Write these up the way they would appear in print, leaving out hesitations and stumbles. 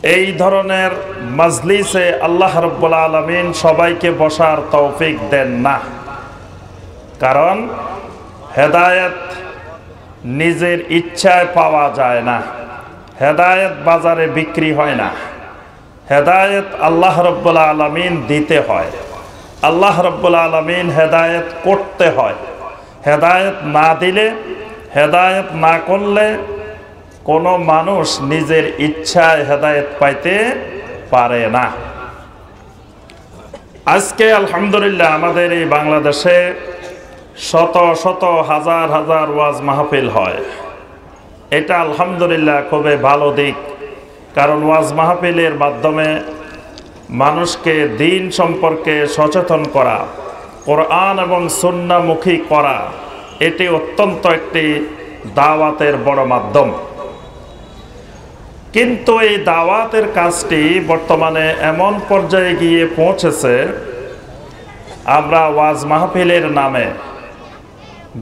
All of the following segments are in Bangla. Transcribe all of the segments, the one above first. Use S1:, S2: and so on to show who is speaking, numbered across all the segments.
S1: এই ধরনের মাজলিসে আল্লাহ রাব্বুল আলামিন সবাইকে বসার তৌফিক দেন না। কারণ হেদায়েত নিজের ইচ্ছায় পাওয়া যায় না, হেদায়েত বাজারে বিক্রি হয় না, হেদায়েত আল্লাহ রাব্বুল আলামিন দিতে হয়, আল্লাহ রাব্বুল আলামিন হেদায়েত করতে হয়। হেদায়েত না দিলে, হেদায়েত না করলে কোনো মানুষ নিজের ইচ্ছায় হেদায়েত পাইতে পারে না। আজকে আলহামদুলিল্লাহ আমাদের এই বাংলাদেশে শত শত হাজার হাজার ওয়াজ মাহফিল হয়। এটা আলহামদুলিল্লাহ খুবই ভালো দিক, কারণ ওয়াজ মাহফিলের মাধ্যমে মানুষকে দ্বীন সম্পর্কে সচেতন করা, কোরআন এবং সুন্নাহমুখী করা, এটি অত্যন্ত একটি দাওয়াতের বড় মাধ্যম। কিন্তু এই দাওয়াতের কাজটি বর্তমানে এমন পর্যায়ে গিয়ে পৌঁছেছে, আমরা ওয়াজ মাহফিলের নামে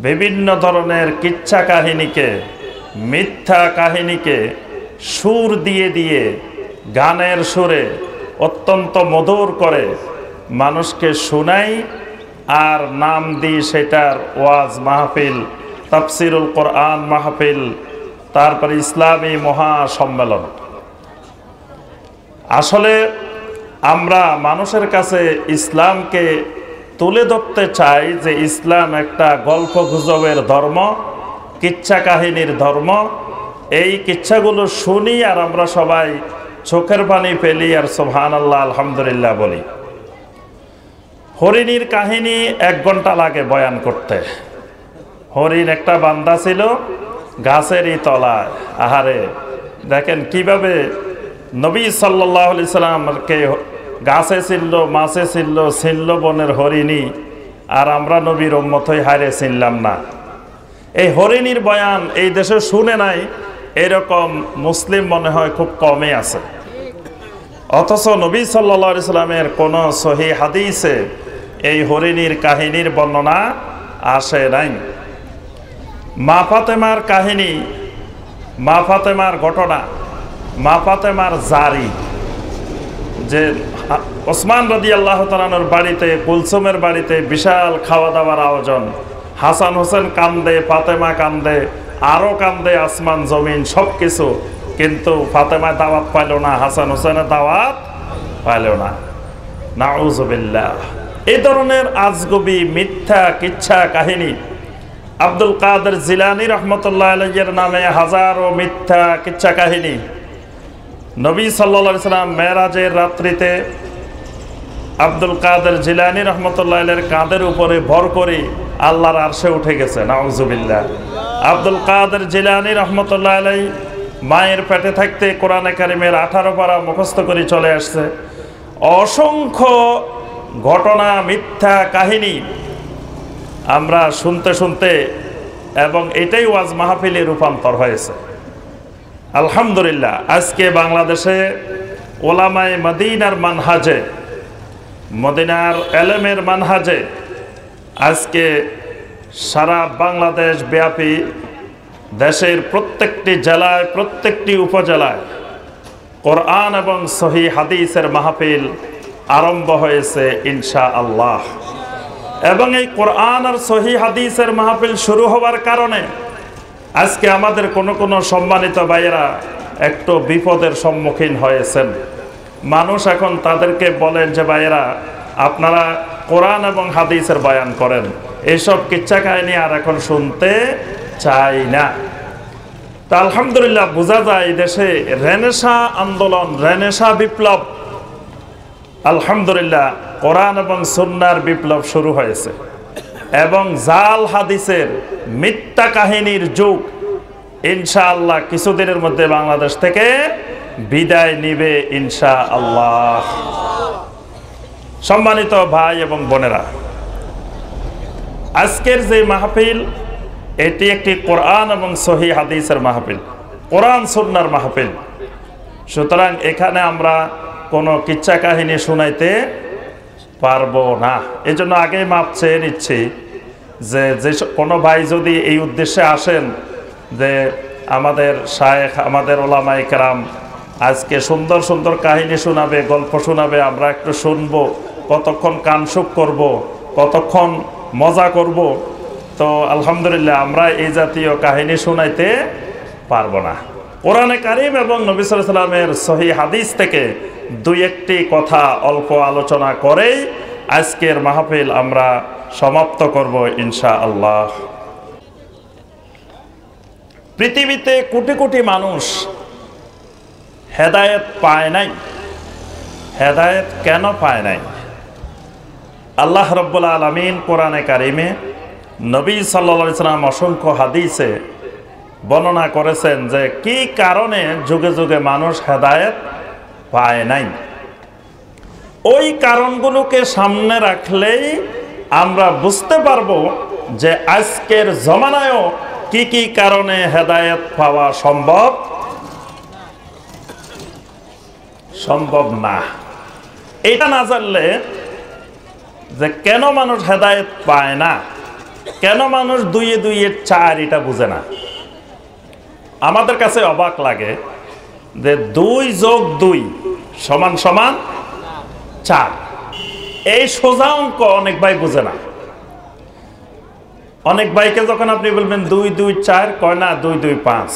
S1: বিভিন্ন ধরনের কিচ্ছা কাহিনীকে, মিথ্যা কাহিনীকে সুর দিয়ে দিয়ে, গানের সুরে অত্যন্ত মধুর করে মানুষকে শোনাই, আর নাম দিই সেটার ওয়াজ মাহফিল, তাফসিরুল কোরআন মাহফিল, তারপরে ইসলামী মহাসম্মেলন। আসলে আমরা মানুষের কাছে ইসলামকে তুলে ধরতে চাই যে ইসলাম একটা গল্প গুজবের ধর্ম, কিচ্ছা কাহিনীর ধর্ম। এই কিচ্ছাগুলো শুনি আর আমরা সবাই চোখের পানি ফেলি আর সুবহানাল্লাহ আলহামদুলিল্লাহ বলি। হরিণীর কাহিনী 1 ঘন্টা লাগে বয়ান করতে। হরিণ একটা বান্দা ছিল গাছেরই তলায়। আহারে, দেখেন কিভাবে নবী সাল্লাল্লাহু আলাইহি সাল্লামকে গাছে ছিল, মাছে ছিল, ছিল বনের হরিণী, আর আমরা নবীর উম্মত হয়ে হারে চিনলাম না। এই হরিণীর বয়ান এই দেশে শুনে নাই এরকম মুসলিম মনে হয় খুব কমই আছে। অথচ নবী সাল্লাল্লাহু আলাইহি সাল্লামের কোন সহিহ হাদিসে এই হরিণীর কাহিনীর বর্ণনা আসে নাই। মা ফাতেমার কাহিনী, মা ফাতেমার ঘটনা, মা ফাতেমার জারি, যে ওসমান রাদিয়াল্লাহু তাআলা আনহুর বাড়িতে, কুলসুমের বাড়িতে বিশাল খাওয়া দাওয়ার আয়োজন। হাসান হোসেন কান্দে, ফাতেমা কান্দে, আরো কান্দে আসমান জমিন সব কিছু, কিন্তু ফাতেমা দাওয়াত পাইল না, হাসান হোসেনের দাওয়াত পাইল না। নাউযুবিল্লাহ। এই ধরনের আজগবি মিথ্যা কিচ্ছা কাহিনী আব্দুল কাদের জিলানী রহমতুল্লাহ আলাইহির নামে হাজারো মিথ্যা কিচ্ছা কাহিনী। নবী সাল্লাল্লাহু আলাইহি সাল্লাম মেরাজের রাত্রিতে আব্দুল কাদের জিলানী রহমতুল্লাহ আলাইহির কাঁধের উপরে ভর করে আল্লাহর আরশে উঠে গেছে। নাউযুবিল্লাহ। আব্দুল কাদের জিলানী রহমতুল্লাহ আলাইহি মায়ের পেটে থাকতে কোরআনে কারিমের 18 পারা মুখস্থ করে চলে আসছে। অসংখ্য ঘটনা, মিথ্যা কাহিনী আমরা শুনতে শুনতে, এবং এটাই ওয়াজ মাহফিলে রূপান্তর হয়েছে। আলহামদুলিল্লাহ আজকে বাংলাদেশে ওলামায়ে মদিনার মানহাজে, মদিনার এলেমের মানহাজে আজকে সারা বাংলাদেশ ব্যাপী দেশের প্রত্যেকটি জেলায়, প্রত্যেকটি উপজেলায় কোরআন এবং সহিহ হাদিসের মাহফিল আরম্ভ হয়েছে ইনশাআল্লাহ। এবং এই কোরআন আর সহিহ হাদিসের মাহফিল শুরু হওয়ার কারণে আজকে আমাদের কোনো সম্মানিত ভাইয়েরা একটু বিপদের সম্মুখীন হয়েছেন। মানুষ এখন তাদেরকে বলেন যে ভাইয়েরা আপনারা কোরআন এবং হাদিসের বয়ান করেন, এইসব কিচ্ছা কাহিনী আর এখন শুনতে চাই না। তা আলহামদুলিল্লাহ বোঝা যায় দেশে রেনেসা আন্দোলন, রেনেসা বিপ্লব, আলহামদুলিল্লাহ কোরআন এবং সুন্নাহর বিপ্লব শুরু হয়েছে, এবং জাল হাদিসের মিথ্যা কাহিনীর যুগ ইনশাআল্লাহ কিছুদিনের মধ্যে বাংলাদেশ থেকে বিদায় নিবে ইনশাআল্লাহ। সম্মানিত ভাই এবং বোনেরা, আজকের যে মাহফিল, এটি একটি কোরআন এবং সহিহ হাদিসের মাহফিল, কোরআন সুন্নাহর মাহফিল। সুতরাং এখানে আমরা কোনো কিচ্ছা কাহিনী শুনাইতে পারবো না। এই জন্য আগেই মাপ চেয়ে নিচ্ছি যে কোনো ভাই যদি এই উদ্দেশ্যে আসেন যে আমাদের শায়েখ, আমাদের ওলামায়ে কেরাম আজকে সুন্দর সুন্দর কাহিনী শোনাবে, গল্প শোনাবে, আমরা একটু শুনবো, কতক্ষণ কানসুক করব, কতক্ষণ মজা করব। তো আলহামদুলিল্লাহ আমরা এই জাতীয় কাহিনী শোনাইতে পারবো না। কোরআনে কারীম এবং নবী সাল্লাল্লাহু আলাইহি ওয়াসাল্লামের সহিহ হাদিস থেকে দুই একটি কথা অল্প আলোচনা করেই আজকের মাহফিল আমরা সমাপ্ত করব ইনশাআল্লাহ। পৃথিবীতে কোটি কোটি মানুষ হেদায়েত পায় নাই। হেদায়েত কেন পায় নাই? আল্লাহ রাব্বুল আলামিন কোরআনে কারিমে, নবী সাল্লাল্লাহু আলাইহি ওয়াসাল্লাম অসংখ্য হাদিসে বর্ণনা করেছেন যে কি কারণে যুগে যুগে মানুষ হেদায়েত পায় নাই। ওই কারণগুলোকে সামনে রাখলেই আমরা বুঝতে পারবো যে আজকের জমানায়ও কি কি কারণে হেদায়েত পাওয়া সম্ভব না। এটা না জানলে যে কেন মানুষ হেদায়েত পায় না, কেন মানুষ দুইয়ে দুইয়ে চার, এটা বুঝে না। আমাদের কাছে অবাক লাগে যে 2 যোগ 2 সমান সমান 4, এই সোজা অঙ্ক অনেক ভাই বুঝে না। অনেক ভাইকে যখন আপনি বলবেন 2 2 4, কয় না 2 2 5,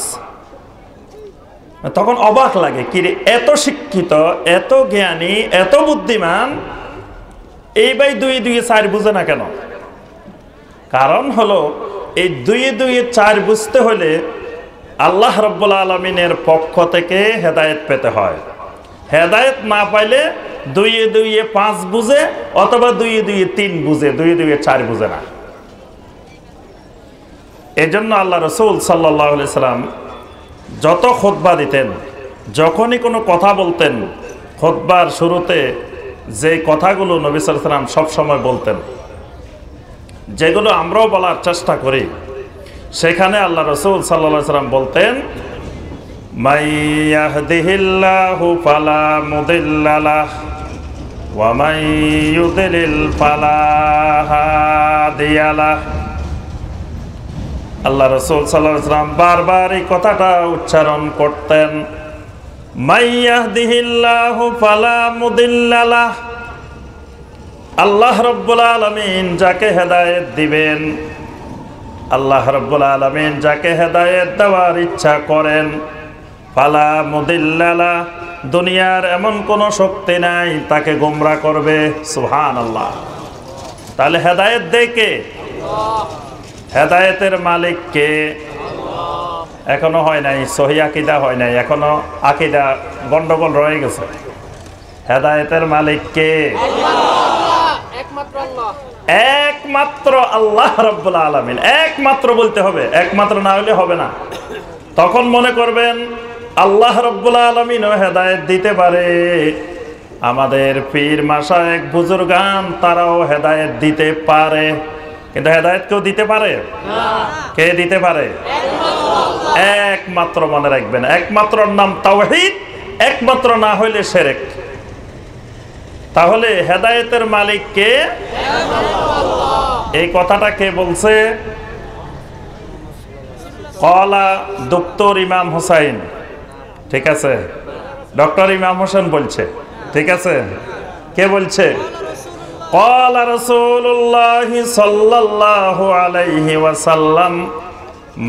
S1: তখন অবাক লাগে, কি রে এত শিক্ষিত, এত জ্ঞানী, এত বুদ্ধিমান, এই ভাই 2 2 4 বুঝে না কেন? কারণ হলো এই 2 2 4 বুঝতে হলে আল্লাহ রাব্বুল আলামিনের পক্ষ থেকে হেদায়েত পেতে হয়। হেদায়েত না পাইলে 2 2 5 বুঝে, অথবা 2 2 3 বুঝে, 2 2 4 বুঝে না। এজন্য আল্লাহ রাসূল সাল্লাল্লাহু আলাইহি সাল্লাম যত খুতবা দিতেন, যখনই কোনো কথা বলতেন, খুতবার শুরুতে যে কথাগুলো নবী সাল্লাল্লাহু আলাইহি সাল্লাম সবসময় বলতেন, যেগুলো আমরাও বলার চেষ্টা করি, সেখানে আল্লাহ রাসূল সাল্লাল্লাহু আলাইহি সাল্লাম বলতেন, মান ইয়াহদিহিল্লাহু ফালা মুদিল্লা লাহু ওয়া মান ইউদ্লিল ফালা হাদিয়া লাহু। আল্লাহ রাসূল সাল্লাল্লাহু আলাইহি সাল্লাম বারবার এই কথাটা উচ্চারণ করতেন, মান ইয়াহদিহিল্লাহু ফালা মুদিল্লা লাহু। আল্লাহ রাব্বুল আলামিন যাকে হেদায়েত দিবেন, আল্লাহ রাব্বুল আলামিন যাকে হেদায়েত দেওয়ার ইচ্ছা করেন, ফালা মুদিল্লা লাহু, দুনিয়ার এমন কোনো শক্তি নাই তাকে গোমরা করবে। সুবহানাল্লাহ। তাহলে হেদায়েত দেয় কে? হেদায়েতের মালিক কে? এখনো হয় নাই, সহি আকীদা হয় নাই, এখনো আকীদা গন্ডগোল রয়ে গেছে। হেদায়েতের মালিক কে? একমাত্র আল্লাহ রাব্বুল আলামিন। একমাত্র বলতে হবে, একমাত্র না হলে হবে না। তখন মনে করবেন আল্লাহ রাব্বুল আলামিনও হেদায়েত দিতে পারে, আমাদের পীর মাশায়েখ বুজুর্গান তারাও হেদায়েত দিতে পারে, কিন্তু হেদায়েত কেউ দিতে পারে? কে দিতে পারে? একমাত্র। মনে রাখবেন, একমাত্রর নাম তাওহীদ, একমাত্র না হইলে শিরক। তাহলে হেদায়েতের মালিক কে? এই কথাটা কে বলছে? কলা ডক্টর ইমাম হোসাইন, ঠিক আছে, ডক্টর ইমাম হোসেন বলছে, ঠিক আছে। কে বলছে? ক্বালা রাসূলুল্লাহ সাল্লাল্লাহু আলাইহি ওয়াসাল্লাম,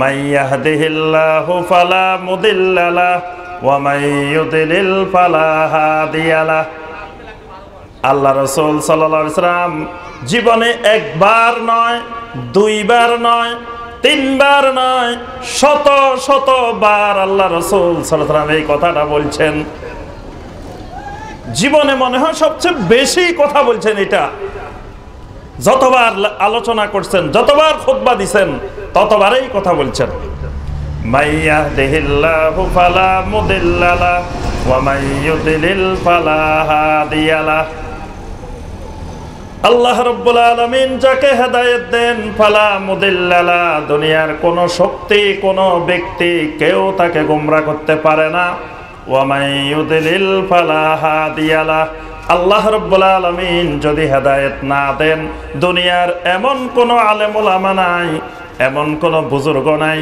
S1: মান ইয়াহদিহিল্লাহু ফালা মুদিল্লা লাহু ওয়া মান ইউদ্লিল ফালা হাদিয়া লাহু। আল্লাহ রাসূল সাল্লাল্লাহু আলাইহি ওয়াসাল্লাম জীবনে একবার নয়, দুইবার নয়, তিনবার নয়, শত শত বার আল্লাহ রাসূল সাল্লাল্লাহু আলাইহি ওয়াসাল্লাম এই কথাটা বলছেন। জীবনে মনে হয় সবচেয়ে বেশি কথা বলছেন এটা। যতবার আলোচনা করছেন, যতবার খুতবা দিছেন, ততবারই কথা বলছেন, মান ইয়াহদিহিল্লাহু ফালা মুদিল্লা লাহু ওয়া মান ইউদ্লিল ফালা হাদিয়া লাহু। আল্লাহ রাব্বুল আলামিন যাকে হেদায়েত দেন, ফালা মুদিল্লা লাহু, দুনিয়ার কোন শক্তি, কোন ব্যক্তি, কেউ তাকে গোমরা করতে পারে না। ওয়া মান ইউদ্লিল ফালা হাদিয়া লাহু, আল্লাহ রাব্বুল আলামিন যদি হেদায়েত না দেন, দুনিয়ার এমন কোন আলেম ওলামা নাই, এমন কোন বুজুর্গ নাই,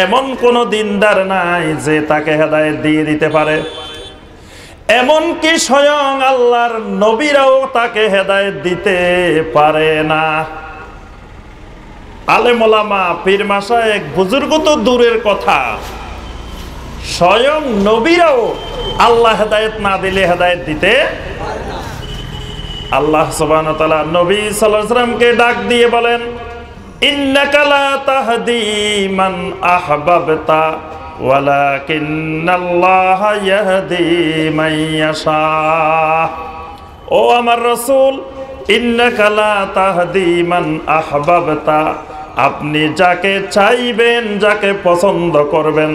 S1: এমন কোন দিনদার নাই যে তাকে হেদায়েত দিয়ে দিতে পারে। এমনকি স্বয়ং আল্লাহর নবীরাও তাকে হেদায়েত দিতে পারে না। আলেম ওলামা, পীর মাশায়েখ, বুজুর্গ তো দূরের কথা, স্বয়ং নবীরাও আল্লাহ হেদায়েত না দিলে হেদায়েত দিতে। আল্লাহ সুবহানাহু ওয়া তাআলা নবী সাল্লাল্লাহু আলাইহি ওয়াসাল্লামকে ডাক দিয়ে বলেন, ইন্নাকা লা তাহদি মান আহবাবতা ওয়ালাকিন্নাল্লাহা ইয়াহদি মান ইয়াশা। ও আমার রাসূল, ইন্নাকা লা তাহদি মান আহবাবতা, আপনি যাকে চাইবেন, যাকে পছন্দ করবেন,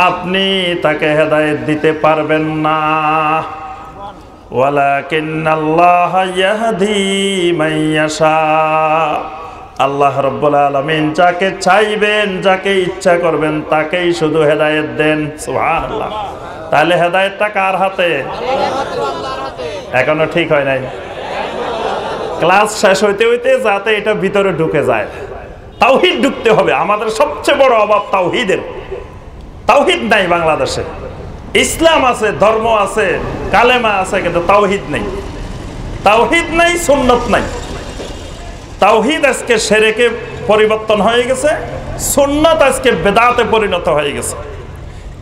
S1: আপনি তাকে হেদায়েত দিতে পারবেন না। ওয়ালাকিন্নাল্লাহা ইয়াহদি মান ইয়াশা, আল্লাহ রাব্বুল আলামিন যাকে চাইবেন, যাকে ইচ্ছা করবেন, তাকেই শুধু হেদায়েত দেন। সুবহানাল্লাহ। তাহলে হেদায়েতটা কার হাতে? এখনো ঠিক হয় নাই। ক্লাস শেষ হইতে হইতে যাতে এটা ভিতরে ঢুকে যায়। তাওহীদ ঢুকতে হবে। আমাদের সবচেয়ে বড় অভাব তাওহীদের। তাওহীদ নাই বাংলাদেশে। ইসলাম আছে, ধর্ম আছে, কালেমা আছে, কিন্তু তাওহীদ নেই। তাওহীদ নাই, সুন্নাত নাই। তাওহীদ আজকে শিরকে পরিবর্তন হয়ে গেছে, সুন্নাত আজকে বেদাতে পরিণত হয়ে গেছে।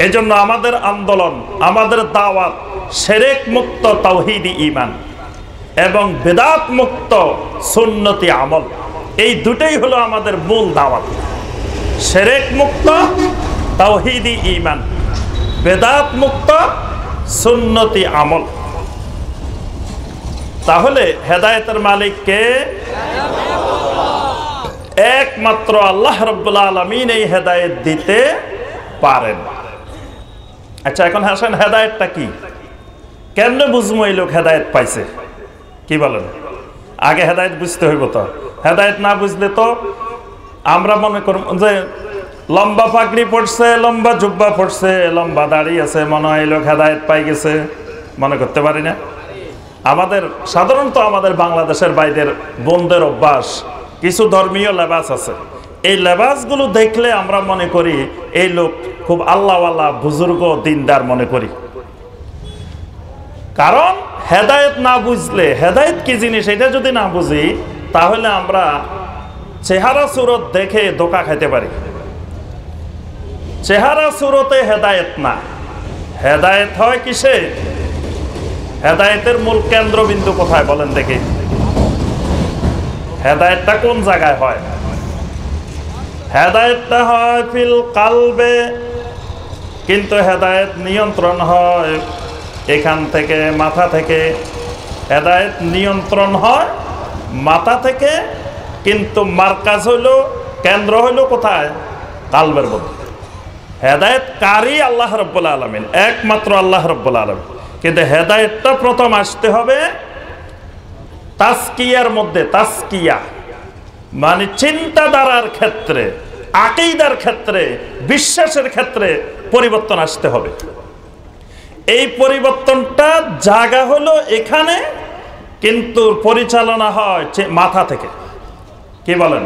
S1: এজন্য আমাদের আন্দোলন, আমাদের দাওয়াত শিরক মুক্ত তাওহীদি ঈমান এবং বেদাত মুক্ত সুন্নতি আমল, এই দুটোই হলো আমাদের মূল দাওয়াত। শিরক মুক্ত তাওহীদি ঈমান, বেদাত মুক্ত সুন্নতি আমল। তাহলে হেদায়েতের মালিক কে? একমাত্র আল্লাহ রাব্বুল আলামিন এই হেদায়েত দিতে পারেন। আচ্ছা, এখন হাসেন, হেদায়েতটা কি? কেমনে বুঝবো এই লোক হেদায়েত পাইছে? কি বলেন? আগে হেদায়েত বুঝতে হইব। তো হেদায়েত না বুঝলে তো আমরা মনে করব যে লম্বা পাগড়ি পড়ছে, লম্বা জুব্বা পড়ছে, লম্বা দাড়ি আছে, মনে হয় এই লোক হেদায়েত পাই গেছে, মনে করতে পারি না? আমাদের সাধারণত আমাদের বাংলাদেশের বাইরের বোনদের অভ্যাস, কিছু ধর্মীয় লেবাস আছে, এই লেবাসগুলো দেখলে আমরা মনে করি এই লোক খুব আল্লাহওয়ালা, বুজুর্গ, দিনদার মনে করি। কারণ হেদায়েত না বুঝলে, হেদায়েত কি জিনিস এটা যদি না বুঝি, তাহলে আমরা চেহারা সুরত দেখে ধোঁকা খাইতে পারি। চেহারা সুরতে হেদায়েত না, হেদায়েত হয় কিসে? হেদায়েতের মূল কেন্দ্রবিন্দু কোথায় বলেন দেখি? হেদায়েতটা কোন জায়গায় হয়? হেদায়েতটা হয় ফিল কালবে, কিন্তু হেদায়েত নিয়ন্ত্রণ হয় এখান থেকে, মাথা থেকে। হেদায়েত নিয়ন্ত্রণ হয় মাথা থেকে, কিন্তু মার্কাজ হইল, কেন্দ্র হইল কোথায়? কালবের মধ্যে। হেদায়েত কারি আল্লাহ রাব্বুল আলামিন, একমাত্র আল্লাহ রাব্বুল আলামিন। কিন্তু হেদায়েতটা প্রথম আসতে হবে তাসকিয়ার মধ্যে। তাসকিয়া মানে চিন্তাধারার ক্ষেত্রে, আকীদার ক্ষেত্রে, বিশ্বাসের ক্ষেত্রে পরিবর্তন আসতে হবে। এই পরিবর্তনটা জায়গা হলো এখানে, কিন্তু পরিচালনা হয় মাথা থেকে। কি বলেন?